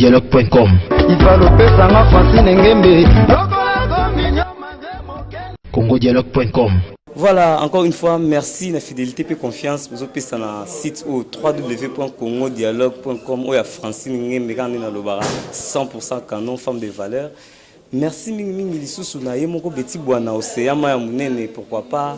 congodialogue.com. congodialogue.com. Voilà, encore une fois, merci la fidélité et confiance. Vous avez sur le site www.congodialogue.com où il y a Francine Ngembe 100% canon, femme de valeur. Merci mingi lisusu na ye moko beti bwana océan ya munene, pourquoi pas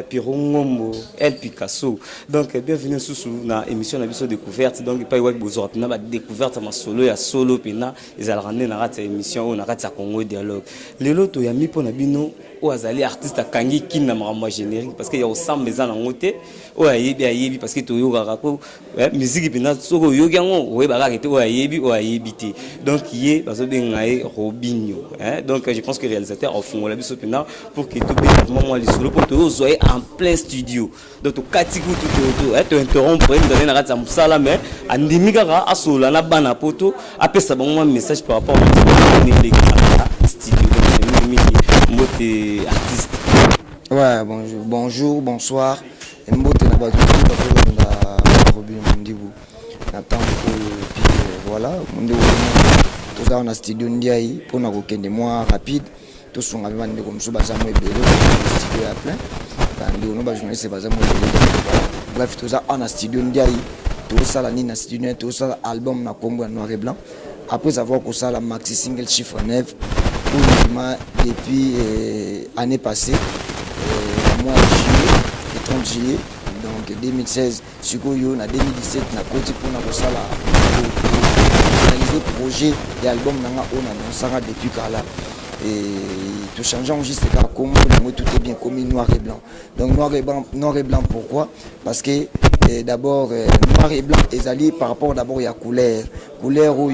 Piro Ngombo, El Picasso. Donc bienvenue sous na émission na biso découverte. Donc pas ouais bozora pina ba découverte ma solo ya solo pina ezala rande na rata émission na rata Congo dialogue. Lelo to ya mi pona bino o azali artiste akangi kina mama générique parce que ya osamba za na ngote o ayebi parce que to yo ko musique pina soko yo yango o ba ka te o ayebi te. Donc yé bazo bengaye Robinho, donc je pense que réalisateur au fond la biso pina pour que tout bêtement moi les solo pour to soyez en plein studio. Donc tu katiku tout tu interrompre dans na rata musala mais andimika ka asola na bana poto après ça bon message par rapport au studio. Mbote artiste. Ouais, bonjour, bonsoir. Mbote na ba Robin Mundibu. Nathan voilà, Mundibu. Tout ça on a studio ndiayi pour na kokende moi rapide. Tout son avec bande comme ça baza moi ebele studio à plein. Bande on ba journaliste baza moi ebele. Bref, tout ça on a studio ndiayi. Tout ça la ni na studio, tout ça album na Congo noir et blanc. Après avoir que ça la maxi single chiffre 9 depuis année passée, mois de juillet, le 30 juillet, donc 2016, sur Goyo, en 2017, on a continué pour réaliser projet et album on a depuis là. Et tout changeant juste comme tout est bien comme noir et blanc. Donc noir et blanc pourquoi? Parce que d'abord noir et blanc est allié par rapport d'abord il y a couleur où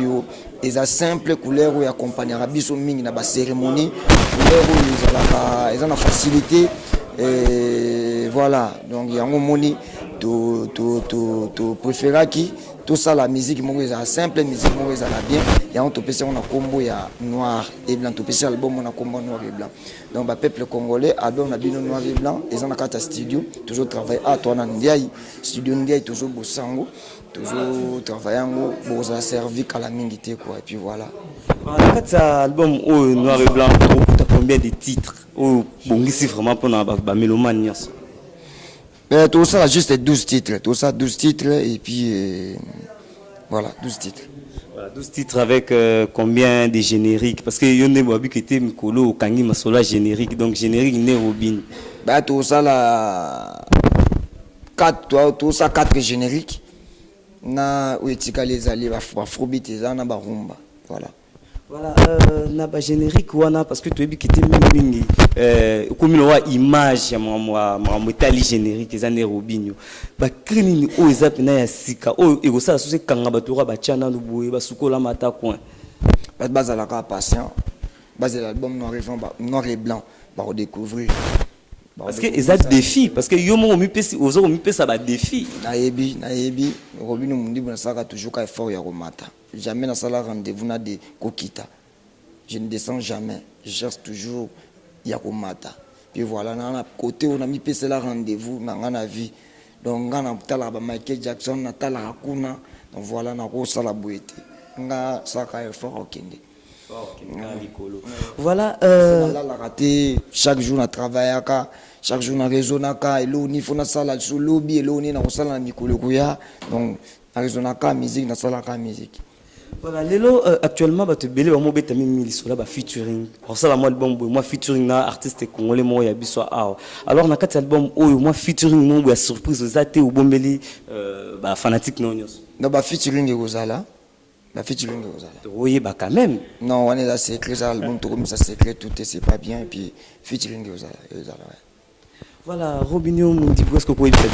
ils a simple couleur où il accompagne rabiso mingi na ba cérémonie couleur où ils ont la facilité et voilà donc il y a un moni to préférer qui tout ça la musique mon est simple musique mon est bien il y a un topé on a combo il y a noir et blanc topé album on a combo noir et blanc donc ba peuple congolais album na bino noir et blanc ils ont la carte studio toujours travailler à toi na ndiayi studio ndiayi toujours bosango toujours travaillant pour ça servir à la mingité quoi et puis voilà. Quand album noir et blanc tu as combien de titres bon ici vraiment pour na ba mélomane tout ça juste 12 titres tout ça 12 titres et puis voilà 12 titres. Voilà 12 titres avec combien de génériques parce que yone boabi qui était mikolo kangi masola générique donc générique né Robin. Bah tout ça là 4 génériques. Na uetika les alliés ba afrobeat na ba rumba voilà na ba générique wana parce que tu es quitté mingi comme une image ya moi tali générique za ne Robinho ba krini o ezapena ya sika o ekosala so se kanga batura ba chana lubuye ba sukola mata coin ba za la patient base l'album noir et blanc ba redécouvrir parce que ils ont défi parce que yo mo mi pesi ozo mi pesa ba défi na yebi Robinho Mundibu na saka toujours ka effort ya romata jamais na sala rendez-vous na de kokita je ne descends jamais je cherche toujours ya romata puis voilà na côté on a mi pesa la rendez-vous na vie donc ngana tala ba Michael Jackson na tala kuna donc voilà na ko sala boete nga saka effort okende. Voilà la raté chaque jour on travaille chaque jour on raisonnaka et là on faut na sala sur lobby et là on est na sala na mikolo kuya donc raisonnaka musique na sala ka musique. Voilà lelo actuellement ba te belé ba mo beta mi lisola ba featuring alors ça la moi album moi featuring na artiste congolais mo ya biso alors na kat album oyo moi featuring mo ya surprise zate ou bombeli ba fanatique nonyos no ba featuring ezala la featuring ezala oui bah quand même non on est là secret ça album tout comme ça secret tout c'est pas bien et puis featuring ezala ouais. Voilà Robinho Mundibu est-ce que vous pouvez dire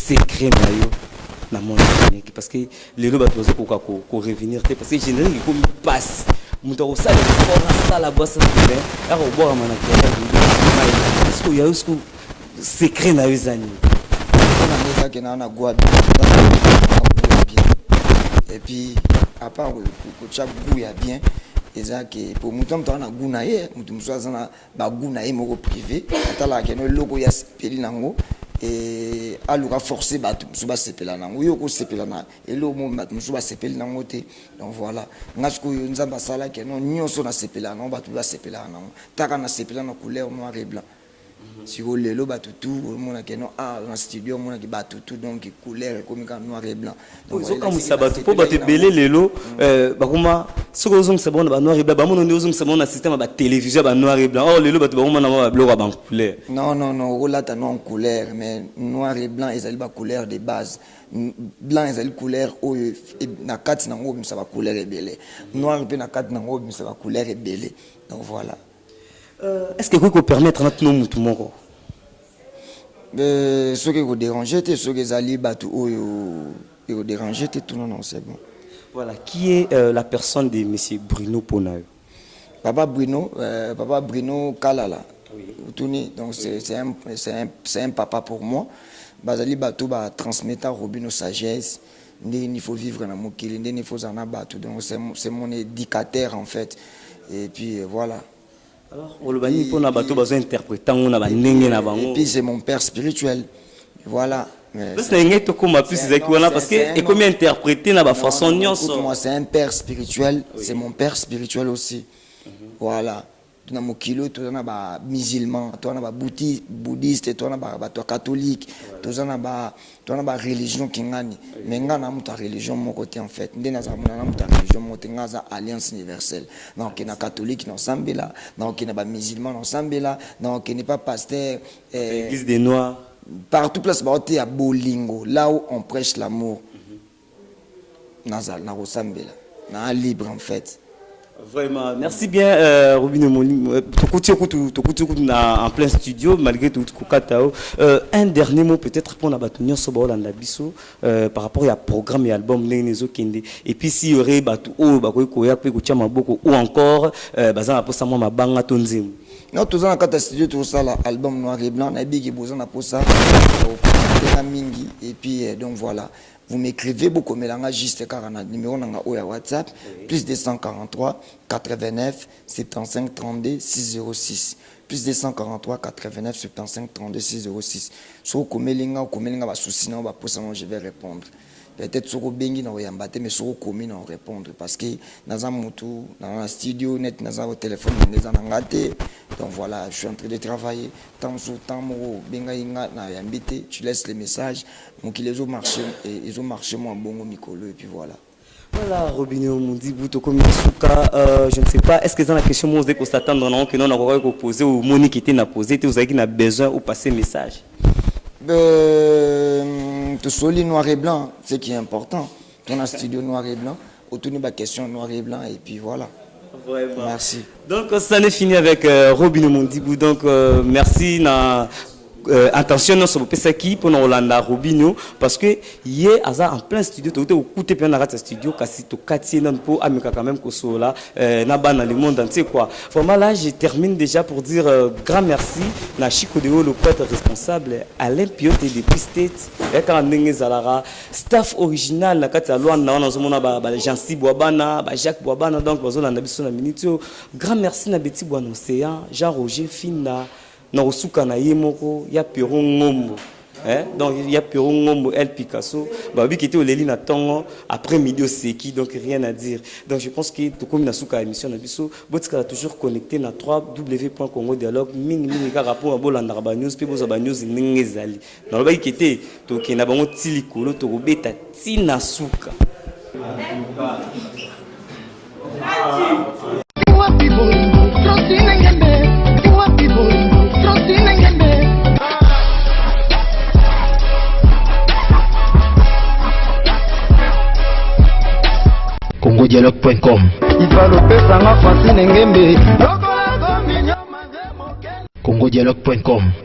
secret mayo na mon générique parce que les lots bateaux ko revenir parce que générique comme passe muto ko sala ko sala bossa bien ya ko boka mana est-ce que ya est-ce que secret na yuzani on a que na gwa et puis à part que chaque goût ya bien eza que pour muto mto na goût na ye muto mso azana ba goût na ye moko privé atala ke no logo ya speli nango et aluka forcer bato musuba sepela nango yo ko sepela na elo mo bato musuba sepela nango te. Donc voilà ngasko yo nzamba sala ke non nyonso na sepela nango bato ba sepela nango taka na sepela na couleur noir et blanc. Si vous voulez le batutu, on a que non dans studio on a que batutu donc couleur comme noir et blanc. Donc comme ça batutu pour battre belé lelo ba kuma soko zong c'est bon noir et blanc ba mon on zong c'est bon na système ba télévision ba noir et blanc. Oh lelo batu ba kuma na ba blanc ba couleur. Non là t'as non couleur mais noir et blanc ils ont pas couleur de base. Blanc ils ont couleur au na carte na ngo ça va couleur et belé. Noir et na carte na ngo ça va couleur et belé. Donc voilà. Est-ce que vous pouvez permettre à notre nom tout mon ce qui vous dérange, c'est ce que vous allez battre ou vous déranger, tout non, c'est bon. Voilà, qui est la personne de M. Bruno Ponao? Papa Bruno Kalala. Oui. Donc c'est un papa pour moi. Bazali Batou va transmettre à Robino sagesse. Il faut vivre dans mon kili, il faut en abattre. Donc c'est mon éducateur en fait. Et puis voilà. Alors, et puis c'est mon père spirituel. Voilà. Parce que comme interpréter la façon moi c'est un père spirituel, c'est mon père spirituel aussi. Voilà. Tu as mon kilo, tu as musulman, tu as bouddhiste, tu as catholique, tu as religion qui ngani. Mais ngana muta religion mon côté en fait. Ndena za muna muta religion mon ngaza alliance universelle. Donc il y a catholique dans Sambela, donc il y a musulman dans Sambela, donc il n'est pas pasteur église des noirs. Partout place baoté à Bolingo, là où on prêche l'amour. Nazal na Sambela, na libre en fait. Vraiment, merci bien Robino Moli. En plein studio, malgré tout un dernier mot peut-être pour la bataille par rapport à programme et album et puis s'il y aurait ou encore non, tout ça dans studio, tout ça l'album noir et blanc, et puis donc voilà. Vous m'écrivez beaucoup, mais là, juste car on a numéro WhatsApp, plus 243 89 75 32 606. Plus 243 89 75 32 606. Si vous avez souci, je vais répondre. Peut-être que vous avez mais si vous avez répondre. Parce que dans un studio, dans un téléphone, donc voilà, je suis en train de travailler. Tant sur temps, tu laisses les messages. Donc ils ont marché, moi bon micro et puis voilà. Voilà, Robino Mondibou, je ne sais pas, est-ce que dans la question, vous avez constaté que nous avons posé ou Monique était posé, vous avez besoin ou passer message? Tout seul noir et blanc, ce qui est important. Dans un studio noir et blanc, autour de ma question noir et blanc et puis voilà. Vraiment. Merci. Donc ça n'est fini avec Robino Mondibou. Donc merci. Attention non sur qui pour Rolanda Robino parce que hier en plein studio tu écouté bien dans studio kasi to quartier non pour amika quand même kosola na ban dans le monde entier quoi. Vraiment là je termine déjà pour dire grand merci na Chico Deo le prêtre responsable Alain Pioté depuis State et quand ndenge zalara staff original na kati ya Luanda na zomona ba Jansi Boabana ba Jacques Boabana donc bazolanda biso na minute grand merci na Betty Bwana Océan Jean Roger Finda na osuka na yemoko ya Piron Ngombo donc il y a Piron Ngombo El Picasso babi qui était au Leli na tongo après midi au Seki donc rien à dire donc je pense que tout comme na suka émission na biso botika toujours connecté na www.congodialogue mingi ka rapport bolanda ba news pe boza ba news ngezali na loba qui était to ke na bango tilikolo to robeta tina suka congodialogue.com congodialogue.com